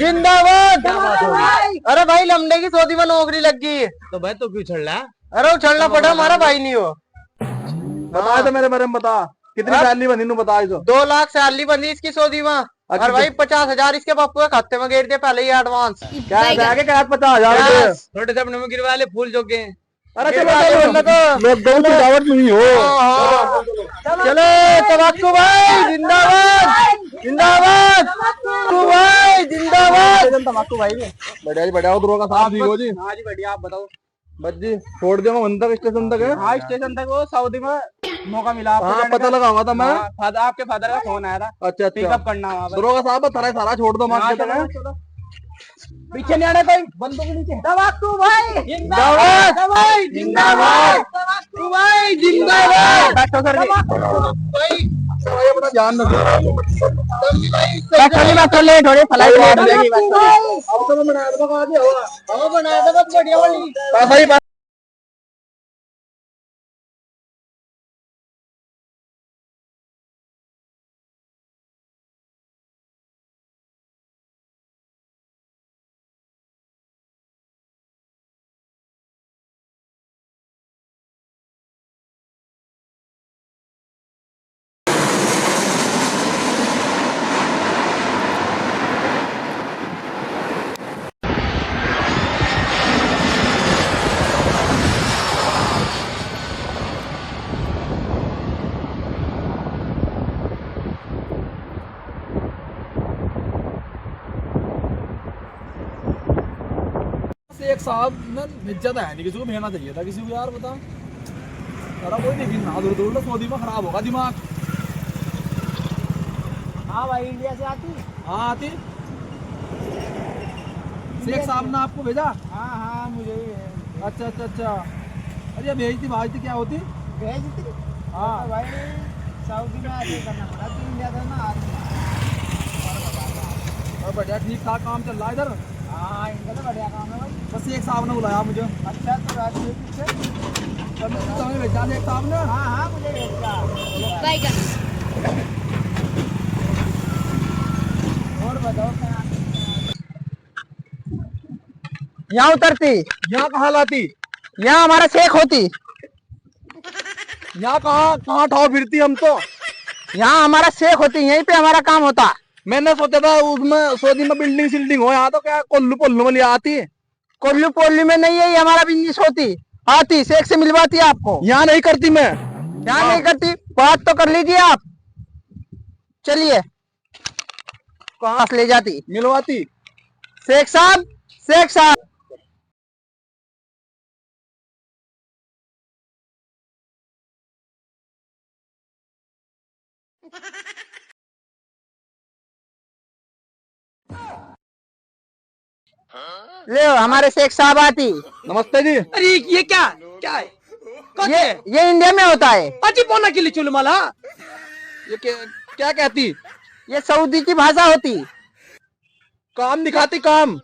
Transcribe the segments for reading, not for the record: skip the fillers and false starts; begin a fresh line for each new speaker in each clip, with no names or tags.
जिंदाबाद।
क्या बात होगी?
अरे भाई लमडे की सऊदी में नौकरी लग गई।
तो भाई तो क्यों छड़ रहा है?
अरे वो छड़ना पड़ा, हमारा भाई नहीं हो।
बता तो मेरे बारे में बता, कितनी सैलरी बनी तू बता।
2 लाख सैलरी बनी इसकी सऊदी में। और भाई 50,000 इसके बापू के खाते में गेट दिया पहले ही एडवांस।
क्या जाके क्या 50,000?
छोटे से अपने में गिरवा ले फूल जोगे।
अरे
गिरवा
चलो
ले बोलना तो।
लॉकडाउन की दावत नहीं हो।
चलो तवक्कु भाई जिंदाबाद, जिंदाबाद तवक्कु भाई जिंदाबाद।
तमाकू भाई बढ़िया जी, बढ़िया उधरों का साथ हो जी।
हाँ जी बढ़िया, आप बताओ।
बस जी छोड़ दिया मैं वहीं तक, स्टेशन तक है।
हाँ स्टेशन तक वो सऊदी में मौका मिला आपको
हाँ
जाने
पता
का।
लगा हुआ था मैं।
हाँ, आपके फादर का फोन आया था,
अच्छा अच्छा,
पिकअप करना वहाँ पर।
दरोगा साहब सारा सारा छोड़ दो
हाँ,
मार
चलो, चलो। पीछे नहीं आने कोई, बंदों के नीचे। तवक्कु भाई
जिंदाबाद भाई जिंदाबाद, तवक्कु भाई जिंदाबाद।
बैठो सर जी।
अपना ध्यान रखो।
बैठो लेट हो रही फ्लाइट लेट हो जाएगी।
अब तो मैं बना दूंगा आज
हाँ बना दो बस बढ़िया वाली।
पैसा ही एक साहब में इज्जत है नहीं, किसी को भेजना चाहिए था किसी को यार, बता सारा कोई नहीं ना दूर दूर सऊदी में खराब होगा दिमाग।
हाँ भाई इंडिया से आती।
हाँ आती। शेख साहब ने आपको भेजा?
हाँ हाँ मुझे भी
अच्छा अच्छा अच्छा। अरे भेजती भाजती क्या होती?
भेज दी।
हाँ
भाई सऊदी में आके करना पड़ा तो इंडिया था ना
और बढ़िया ठीक ठाक काम चल रहा है इधर।
हाँ इनका तो बढ़िया काम है भाई।
बस एक साहब ने बुलाया मुझे।
अच्छा तो रास्ते पीछे
तुम्हें भेजा एक साहब ने?
हाँ हाँ मुझे भेजा। और बताओ क्या?
यहाँ उतरती,
यहाँ कहाँ लाती?
यहाँ हमारा शेख होती।
यहाँ कहाँ कहाँ ठाव फिरती हम तो।
यहाँ हमारा शेख होती, यहीं पे हमारा काम होता।
मैंने सोचा था उसमें सऊदी में बिल्डिंग सिल्डिंग हो, यहाँ तो क्या कोल्लू पोल्लू में ले आती है।
कोल्लू पोल्लू में नहीं है, ये हमारा बिजनेस होती। आती शेख से मिलवाती आपको।
यहाँ नहीं करती मैं।
यहाँ नहीं करती, बात तो कर लीजिए आप। चलिए कहाँ से ले जाती?
मिलवाती।
शेख साहब, शेख साहब ले हमारे शेख साहब आती।
नमस्ते जी।
अरे ये क्या क्या है?
ये इंडिया में होता है।
अजी पोना के लिए चुलमाला।
ये क्या कहती?
ये सऊदी की भाषा होती।
काम दिखाती काम।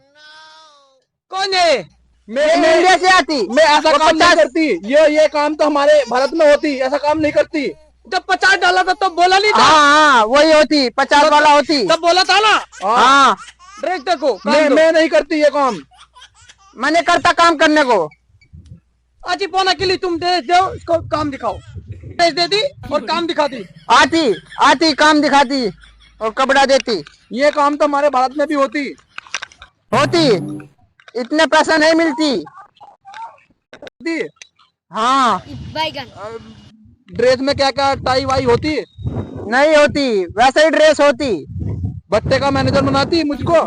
कौन है?
ये इंडिया से आती।
मैं ऐसा काम नहीं करती। ये काम तो हमारे भारत में होती, ऐसा काम नहीं करती।
जब 50 डाला था तब बोला नहीं था?
हाँ वही होती, 50 वाला होती।
तब बोला था ना?
हाँ
ड्रेस देखो।
मैं नहीं करती ये काम।
मैंने करता काम करने को।
अजी पोना के लिए तुम ड्रेस दो, इसको काम दिखाओ। ड्रेस दे दी और काम दिखाती।
आती आती काम दिखाती और कपड़ा देती।
ये काम तो हमारे भारत में भी होती।
इतने पैसा नहीं मिलती। हाँ
ड्रेस में क्या क्या टाई वाई होती?
नहीं होती, वैसे ही ड्रेस होती।
भट्टे का मैनेजर बनाती मुझको?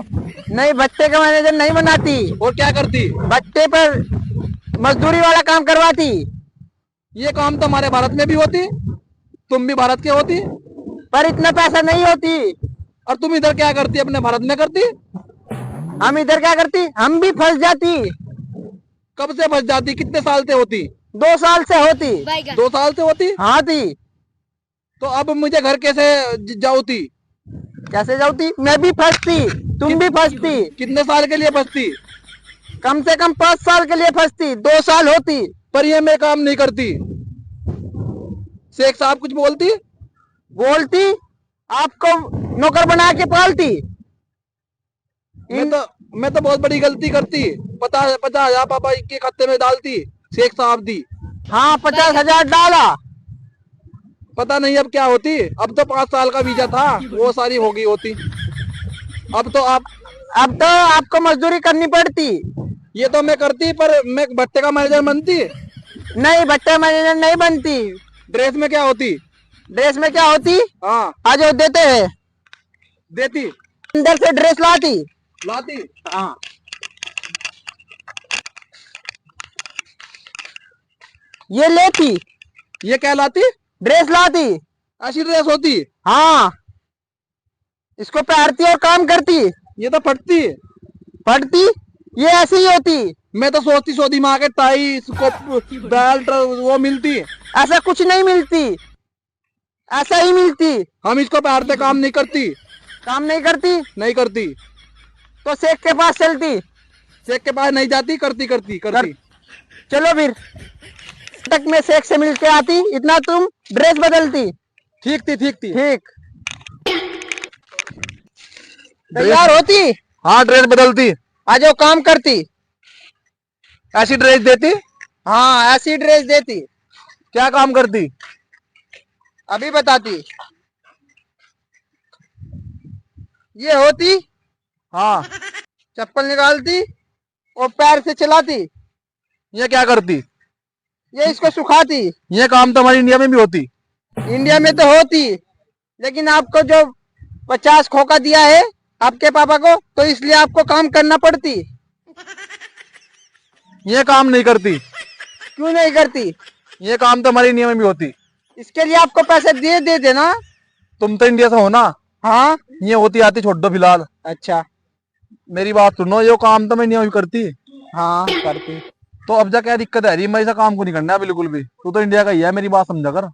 नहीं भट्टे का मैनेजर नहीं बनाती।
और क्या करती?
भट्टे पर मजदूरी वाला काम करवाती।
ये काम तो हमारे भारत में भी होती, तुम भी भारत के होती।
पर इतना पैसा नहीं होती।
और तुम इधर क्या करती? अपने भारत में करती।
हम इधर क्या करती? हम भी फंस जाती।
कब से फंस जाती? कितने साल से होती?
2 साल से होती।
2 साल से होती?
हाँ थी।
तो अब मुझे घर कैसे जाऊती?
कैसे जाऊती? मैं भी फंसती, तुम भी फंसती।
कितने साल के लिए फंसती?
कम से कम 5 साल के लिए फंसती। 2 साल होती।
पर ये मैं काम नहीं करती। शेख साहब कुछ बोलती
आपको नौकर बना के पालती।
मैं तो बहुत बड़ी गलती करती। 50,000 पापा के खाते में डालती, शेख साहब दी।
हाँ 50,000 डाला।
पता नहीं अब क्या होती। अब तो 5 साल का वीजा था, वो सारी हो गई होती। अब तो आप,
अब तो आपको मजदूरी करनी पड़ती।
ये तो मैं करती, पर मैं भट्टे का मैनेजर बनती।
नहीं भट्टे मैनेजर नहीं बनती।
ड्रेस में क्या होती?
ड्रेस में क्या होती?
हाँ
आज वो देते हैं,
देती,
अंदर से ड्रेस लाती।
लाती।
हाँ ये लेती,
ये क्या लाती?
ड्रेस लाती।
ऐसी ड्रेस होती?
हाँ इसको पहनती और काम करती।
ये तो फटती।
फटती, ये ऐसी ही होती।
मैं तो सोचती सऊदी माँ के टाई, बेल्ट वो मिलती।
ऐसा कुछ नहीं मिलती, ऐसा ही मिलती।
हम इसको पहनते, काम नहीं करती।
काम नहीं करती
नहीं करती।
तो शेख के पास चलती।
शेख के पास नहीं जाती, करती करती करती।
चलो फिर तक में शेख से मिलके आती, इतना तुम ड्रेस बदलती।
ठीक थी, ठीक थी।
ठीक तैयार होती।
हाँ ड्रेस बदलती।
आज वो काम करती।
ऐसी ड्रेस देती।
हाँ ऐसी ड्रेस देती।
क्या काम करती?
अभी बताती। ये होती,
हाँ।
चप्पल निकालती और पैर से चलाती।
ये क्या करती?
ये इसको सुखाती।
ये काम तो हमारी इंडिया में भी होती।
इंडिया में तो होती, लेकिन आपको जो 50 खोखा दिया है आपके पापा को, तो इसलिए आपको काम करना पड़ती।
ये काम नहीं करती।
क्यों नहीं करती?
ये काम तो हमारी इंडिया में भी होती।
इसके लिए आपको पैसे दे देना।
तुम तो इंडिया से हो ना।
हाँ
ये होती आती छोड़ दो फिलहाल।
अच्छा।
मेरी बात सुनो, ये काम तो मैं इंडिया में भी करती।
हाँ करती।
तो अब जा क्या दिक्कत है रही? मैं ऐसा काम को नहीं करना है बिल्कुल भी। तू तो इंडिया का ही है, मेरी बात समझा कर।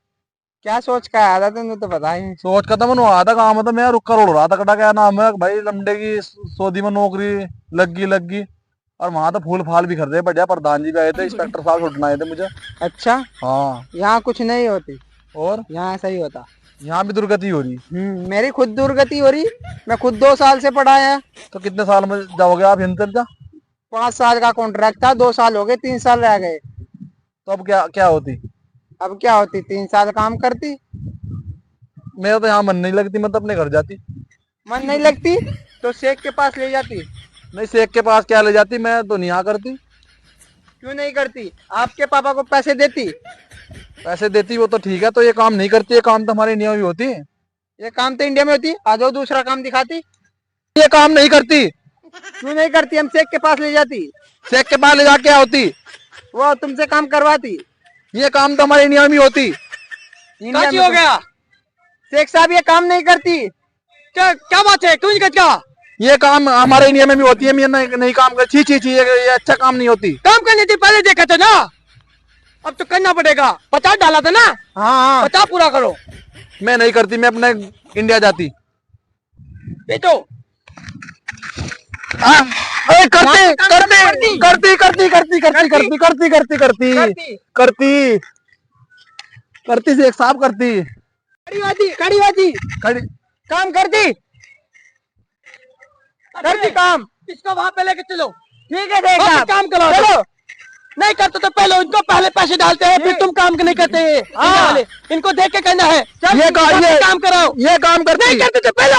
क्या सोच का आया था तुमने तो पता ही नहीं।
सोच का था मन आया था काम, तो मैं रुका रोड़ रहा था कटा, क्या नाम है भाई, लमडे की सऊदी में नौकरी लग गई। और वहां तो फूल फाल भी कर रहे बढ़िया, प्रधान जी भी आए थे, इंस्पेक्टर साहब छोड़ने आए थे मुझे।
अच्छा
हाँ।
यहाँ कुछ नहीं होती,
और
यहाँ ऐसा ही होता।
यहाँ भी दुर्गति हो रही।
मेरी खुद दुर्गति हो रही। मैं खुद 2 साल से पढ़ा है।
तो कितने साल में जाओगे आप हिंदर जा?
5 साल का कॉन्ट्रैक्ट था, 2 साल हो गए, 3 साल रह गए।
तो अब क्या क्या होती?
अब क्या होती? 3 साल काम करती।
मेरा तो यहाँ मन नहीं लगती, मैं तो अपने घर जाती।
मन नहीं लगती तो शेख के पास ले जाती।
नहीं, शेख के पास क्या ले जाती, मैं तो नहीं यहाँ करती।
क्यों नहीं करती? आपके पापा को पैसे देती।
पैसे देती वो तो ठीक है, तो ये काम नहीं करती। ये काम तो हमारे इंडिया में भी होती है।
ये काम तो इंडिया में होती। आ जाओ दूसरा काम दिखाती।
ये काम नहीं करती।
क्यों नहीं करती? हम शेख के पास ले जाती।
शेख के पास ले जाके क्या होती?
वो तुमसे काम करवाती।
ये काम तो हमारे इंडिया में भी होती।
इंडिया
काची
में
हो
तो-
गया?
शेख साहब ये काम नहीं करती।
क्या क्या बात है? क्यों नहीं करता?
ये काम हमारे इंडिया में भी होती है। मैं नहीं काम कर, छी छी छी, ये अच्छा काम नहीं होती।
काम करने से पहले देखा था ना, अब तो करना पड़ेगा। 50 डाला था ना,
हाँ हाँ
50 पूरा करो।
मैं नहीं करती, मैं अपने इंडिया जाती।
बेटो
करती करती करती करती करती करती करती करती करती करती करती करती से एक साहब करती।
खड़ी बाजी
खड़ी
काम करती। करती काम।
इसको वहां पे लेके चलो।
ठीक है शेख
वहाँ पे
साहब
काम करो।
चलो।
नहीं करते तो पहले इनको पहले पैसे डालते हैं, फिर तुम काम नहीं करते हैं। इंडिया वाले इनको देख के कहना है
ये
काम कराओ।
ये काम करती।
नहीं करते तो पहले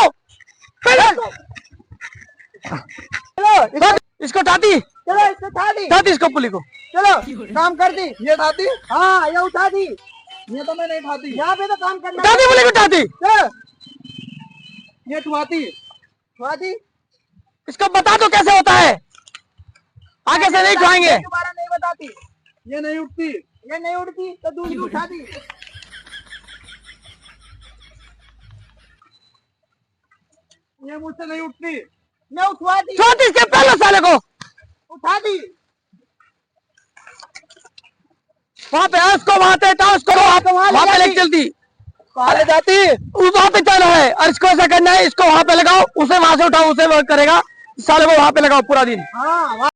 चलो
इसको ठाती
चलो इसको उठा दी।
ठाती इसको पुली को।
चलो काम कर दी।
ये ठाती।
हाँ ये उठा दी।
ये तो मैं नहीं ठाती।
यहाँ पे तो काम करना।
ठाती पुली को ठाती।
चलो,
ये ठुआती।
उठा दी।
इसको बता दो कैसे होता है, आगे से नहीं खुआएंगे।
दोबारा नहीं बताती।
ये नहीं उठती।
ये नहीं उठती तो दूसरी उठा दी।
ये मुझसे नहीं उठती।
मैं उठवा दी।
छोटी इसके पहले साले को
उठा दी।
वहां पे उसको वहां पे था, उसको वहां पे लेके चलती।
कहाँ ले जाती?
वहां पे जाना है और इसको ऐसा करना है, इसको वहां पे लगाओ, उसे वहां से उठाओ, उसे वर्क करेगा। साले को वहां पे लगाओ पूरा दिन।
हाँ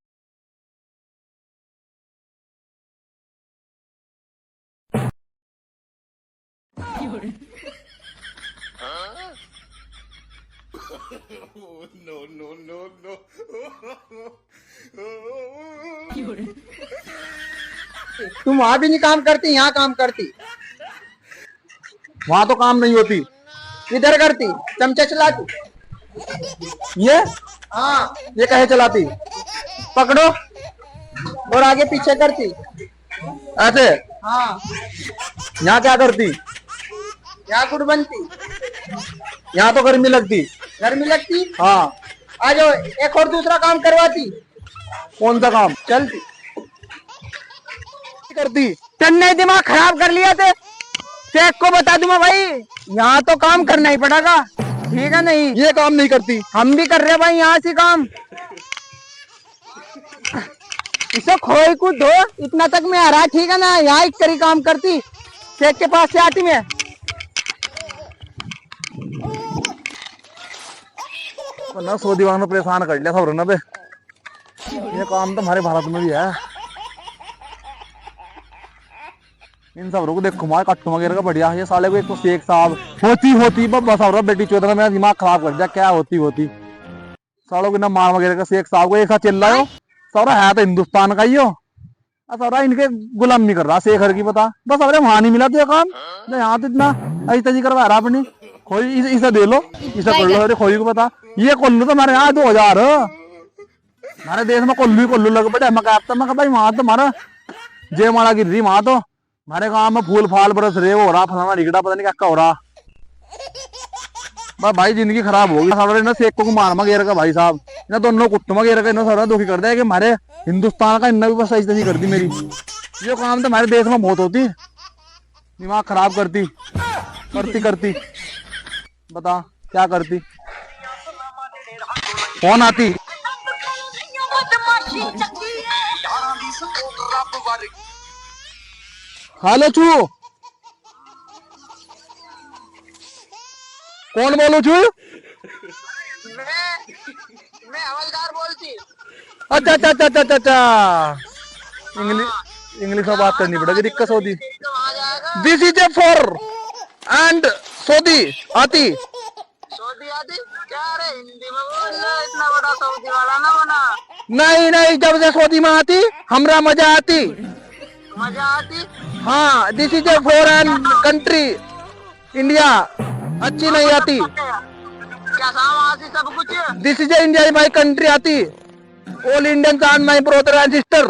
तुम वहां भी नहीं काम करती, यहाँ काम करती,
वहां तो काम नहीं होती,
इधर करती, चमचा चलाती।
ये
हाँ,
ये कहे चलाती,
पकड़ो और आगे पीछे करती।
ऐसे।
हाँ,
यहाँ क्या करती?
यहाँ गुड़ बनती,
यहाँ तो गर्मी लगती।
गर्मी लगती।
हाँ,
आ जाओ, एक और दूसरा काम करवाती।
कौन सा काम
चलती
करती?
तन्ने दिमाग खराब कर लिया थे। चेक को बता दूंगा भाई, यहाँ तो काम करना ही पड़ेगा, ठीक है? नहीं,
ये काम नहीं करती।
हम भी कर रहे हैं भाई यहाँ से काम। इसे खोई कूद दो, इतना तक मैं आ रहा, ठीक है ना? यहाँ एक करी काम करती, चेक के पास से आती मैं।
ना सऊदी वालों ने परेशान कर लिया सब ना बे। ये काम तो हमारे भारत में भी है। इन सब को देखो, हमारे कट्टू वगैरह का बढ़िया। ये साले को एक तो शेख साहब होती बस और बेटी चौधरी, मेरा दिमाग खराब कर दिया। क्या होती सालों को ना मार वगैरह का शेख साहब को एक साथ चल रहा हो। सारा है तो हिंदुस्तान का ही हो, सारा इनके गुलामी कर रहा शेखर की। बता बस अरे वहां नहीं मिला तो ये काम, यहाँ तो इतना ऐसी तजी करवा रहा अपनी। खोई इसे दे लो, इसे कर लो। अरे खोई को बता, ये कोल्लू तो हमारे यहाँ 2000, हमारे देश में कोल्लू लग पड़े। मैं कहता भाई वहां तो हमारा जयमाला गिर रही, वहां तो हमारे गांव में फूल फाल बरस रहे, हो रहा फलाना रिगड़ा, पता नहीं क्या हो रहा। बस भाई जिंदगी खराब होगी। सारा ना शेख को मार मगेर का भाई साहब, ना दोनों कुट्टू मगेर का इन्होंने सारा दुखी कर दिया कि हमारे हिंदुस्तान का इन्ना भी बस ऐसी कर दी मेरी। ये काम तो हमारे देश में बहुत होती, दिमाग खराब करती। बता क्या करती? कौन आती? हेलो चू, कौन बोलो चू?
मैं हवलदार बोलती।
अच्छा। इंग्लिश में बात करनी पड़ेगी, दिक्कत होती। This is A for and Saudi आती।
सऊदी आती क्या? रे हिंदी में बोल रहा, इतना बड़ा सऊदी वाला ना बना।
नहीं, जब से सऊदी में आती हमरा मजा आती। हाँ, this is a foreign country, India अच्छी नहीं आती।
क्या आती सब कुछ?
This is a India my country आती। All Indian and my brother and sister.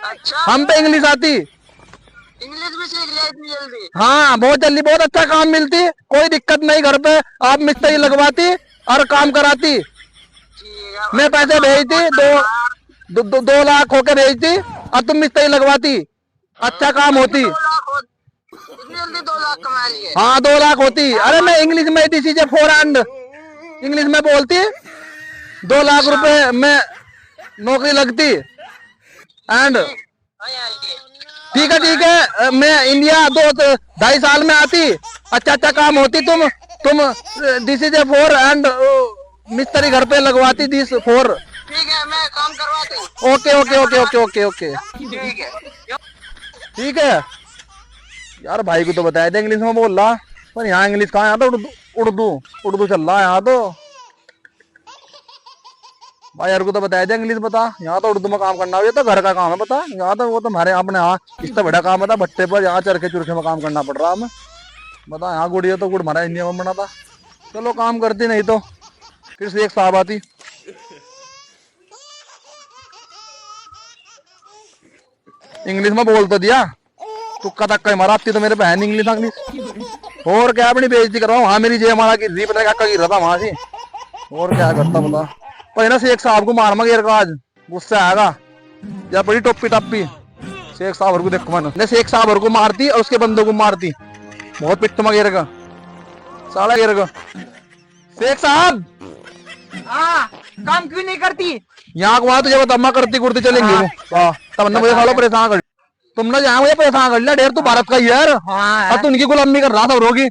अच्छा,
हम पे इंग्लिश आती।
इंग्लिश भी सीख लिया इतनी जल्दी?
हाँ, बहुत जल्दी, बहुत अच्छा काम मिलती, कोई दिक्कत नहीं। घर पे आप मिस्त्री लगवाती और काम कराती। मैं पैसे भेजती, 2 लाख होके भेजती और तुम मिस्त्री लगवाती, अच्छा काम होती।
इतनी जल्दी 2 लाख कमा लिए?
हाँ, 2 लाख होती। अरे मैं इंग्लिश में this is a foreign English में बोलती, 2 लाख रुपए में नौकरी लगती। एंड ठीक है, मैं इंडिया 2-2.5 साल में आती, अच्छा काम होती। तुम this is A for and मिस्त्री घर पे लगवाती, दिस फॉर।
ठीक है, मैं काम करवाती।
ओके। ठीक है यार, भाई को तो बताया था इंग्लिश में बोल रहा, पर यहाँ इंग्लिश कहाँ, यहाँ तो उर्दू चल रहा है यहाँ तो। भाई यार को तो बताया था इंग्लिश, बता यहाँ तो उर्दू में काम करना हो, ये तो घर का काम है। बता यहाँ तो वो तो हमारे अपने यहाँ इससे बड़ा काम है, भट्टे पर यहाँ चरखे चुरखे में काम करना पड़ रहा हमें। बता यहाँ गुड़, ये तो गुड़ हमारा इंडिया में बना था। चलो काम करती, नहीं तो फिर से एक साहब आती। इंग्लिश में बोल तो दिया, तुक्का तक्का मारा आती तो मेरे बहन इंग्लिश और क्या अपनी बेइज्जती करवाओ। वहां मेरी जयमाला गिर रही, पता क्या गिर रहा था वहां से, और क्या करता बता। पर ना शेख साहब को मार मगेर का आज गुस्सा आएगा या बड़ी टोपी टापी। शेख साहब को देखो, मैंने शेख साहब को मारती और उसके बंदों को मारती, बहुत पिट्ट मगेर का साला गिर का। शेख साहब,
हाँ, काम क्यों नहीं करती?
यहाँ को वहां तुझे बता करती कुर्ती चलेंगे तब न मुझे सालों परेशान कर, तुमने जहाँ मुझे परेशान कर लिया। ढेर तू भारत का ही यार, और तू उनकी गुलामी कर रहा था रोगी।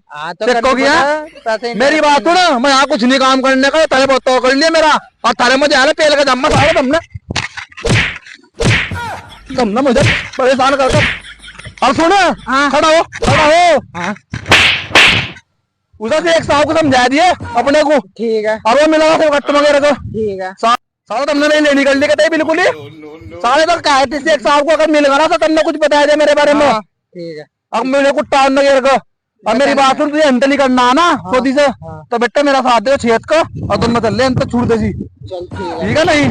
मेरी बात सुन, मैं यहाँ कुछ नहीं काम करने का, तारे बहुत तो कर लिया मेरा, और तारे मुझे आने पेल का जम्मा सारा तुमने मुझे परेशान कर। और सुन, खड़ा हो। उधर से एक साहब को समझा दिए अपने को,
ठीक है
और वो मिला था कट्ट वगैरह को।
ठीक है।
सारा तुमने नहीं लेनी कर ली कहते बिल्कुल ही। सारे तो कहा थे एक साहब को अगर मिल गया तो तुमने कुछ बताया दे मेरे बारे में।
हाँ, ठीक है।
अब मेरे को टान वगैरह को, अब मेरी बात सुन, तुझे अंत नहीं करना है ना सोदी से, तो बेटा मेरा साथ दे छेद को, और तुम चल ले अंत छोड़ दे सी।
चल
ठीक है नहीं?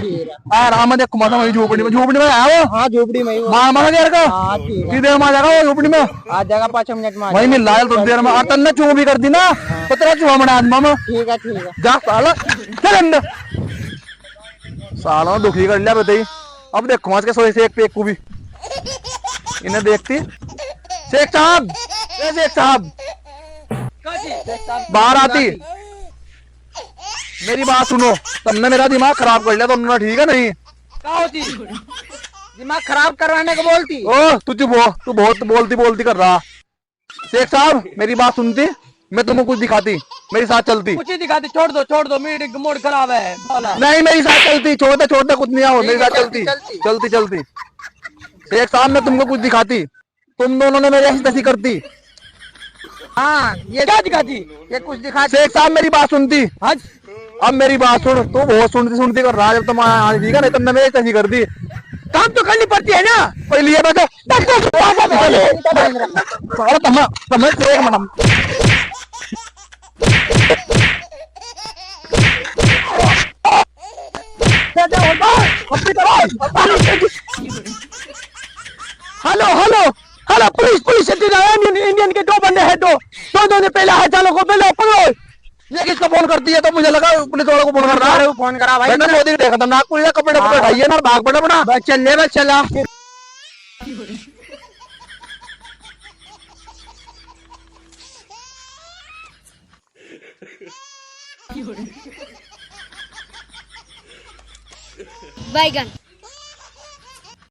आराम देख मौसम वही झोपड़ी में आया वो।
हाँ झोपड़ी में ही वो।
मार देर का
हाँ ठीक है।
कितनी देर में आ जाएगा वो झोपड़ी में?
आ जाएगा 5 मिनट में आ
वही
जाएगा।
मिल रहा है थोड़ी देर में। और तन्ने चूह भी कर दी ना तो तेरा चूहा बना दूंगा मैं।
ठीक है ठीक है।
जा साला चल अंदर। साला दुखी कर लिया बताई। अब देखो आज के सोए से एक पेक को भी इन्हें देखती। शेख साहब, ए शेख साहब बाहर आती, मेरी बात सुनो। तुमने मेरा दिमाग खराब कर लिया तुमने, ठीक है नहीं?
क्या होती? दिमाग खराब करवाने को बोलती?
ओ तू चुप हो, तू बहुत बोलती कर रहा। शेख साहब मेरी बात सुनती, मैं तुमको कुछ दिखाती, मेरी साथ चलती।
कुछ ही दिखाती, छोड़ दो मूड खराब है बोला।
नहीं मेरी साथ चलती, छोटे कुछ नहीं आओ, मेरी साथ चलती चलती। शेख साहब मैं तुमको कुछ दिखाती, तुम दोनों ने मेरी ऐसी तैसी करती।
हाँ ये
क्या दिखाती?
ये कुछ दिखा।
शेख साहब मेरी बात सुनती।
हाँ
अब मेरी बात सुन, तू बहुत सुनती कर रहा है। जब तुम आए ठीक है नहीं, तुमने मेरी तैसी कर दी।
काम तो करनी पड़ती है ना।
पहले ये बता सारा तुम्हें Shaikh madam
hello police Indian के 2 बंदे हैं, दो ने पहले हाथ चालों को पहले पकड़ो।
ये किसको फोन करती है? तो मुझे लगा पुलिस वालों को फोन कर रहा है।
फोन करा भाई।
मैंने मोदी देखा था नागपुर कपड़े उठाइए ना भाग पड़े अपना।
बस चल ले, बस चला।
बैगन